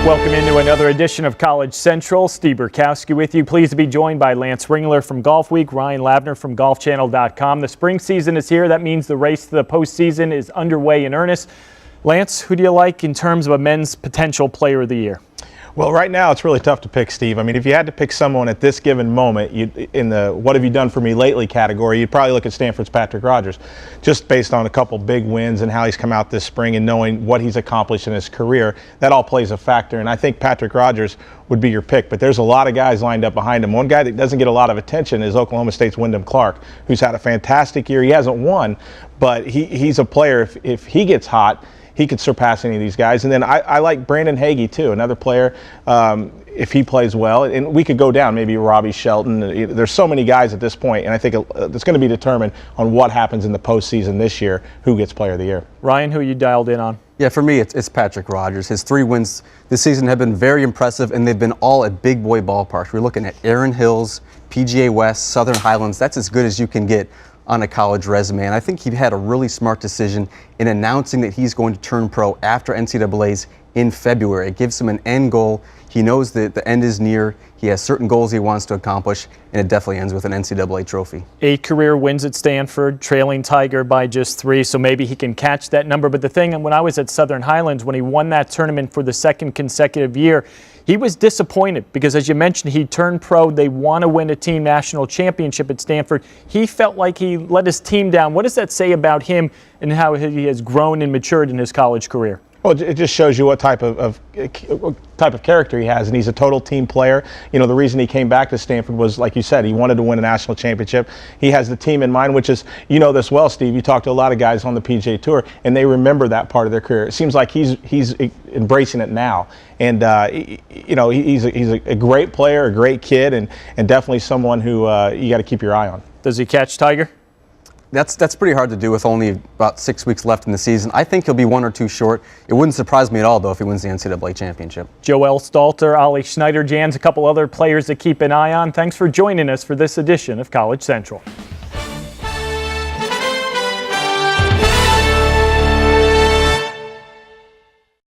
Welcome into another edition of College Central. Steve Burkowski with you. Pleased to be joined by Lance Ringler from Golf Week, Ryan Lavner from GolfChannel.com. The spring season is here. That means the race to the postseason is underway in earnest. Lance, who do you like in terms of a men's potential player of the year? Well, right now it's really tough to pick, Steve. I mean, if you had to pick someone at this given moment, in the "what have you done for me lately" category, you'd probably look at Stanford's Patrick Rodgers, just based on a couple big wins and how he's come out this spring and knowing what he's accomplished in his career. That all plays a factor, and I think Patrick Rodgers would be your pick. But there's a lot of guys lined up behind him. One guy that doesn't get a lot of attention is Oklahoma State's Wyndham Clark, who's had a fantastic year. He hasn't won, but he's a player. If he gets hot, he could surpass any of these guys. And then I like Brandon Hagee, too, another player, if he plays well. And we could go down, maybe Robbie Shelton. There's so many guys at this point, and I think it's going to be determined on what happens in the postseason this year, who gets Player of the Year. Ryan, who are you dialed in on? Yeah, for me, it's Patrick Rodgers. His 3 wins this season have been very impressive, and they've been all at big boy ballparks. We're looking at Erin Hills, PGA West, Southern Highlands. That's as good as you can get on a college resume, and I think he had a really smart decision in announcing that he's going to turn pro after NCAA's in February. It gives him an end goal. He knows that the end is near. He has certain goals he wants to accomplish, and it definitely ends with an NCAA trophy. 8 career wins at Stanford, trailing Tiger by just 3, so maybe he can catch that number. But the thing, when I was at Southern Highlands, when he won that tournament for the 2nd consecutive year, he was disappointed because, as you mentioned, he turned pro. They want to win a team national championship at Stanford. He felt like he let his team down. What does that say about him and how he has grown and matured in his college career? Well, it just shows you what type of character he has, and he's a total team player. You know, the reason he came back to Stanford was, like you said, he wanted to win a national championship. He has the team in mind, which is, you know this well, Steve. You talk to a lot of guys on the PGA Tour, and they remember that part of their career. It seems like he's embracing it now, and you know, he's a great player, a great kid, and definitely someone who you got to keep your eye on. Does he catch Tiger? That's pretty hard to do with only about 6 weeks left in the season. I think he'll be 1 or 2 short. It wouldn't surprise me at all, though, if he wins the NCAA championship. Joel Stalter, Ollie Schneider, Jans, a couple other players to keep an eye on. Thanks for joining us for this edition of College Central.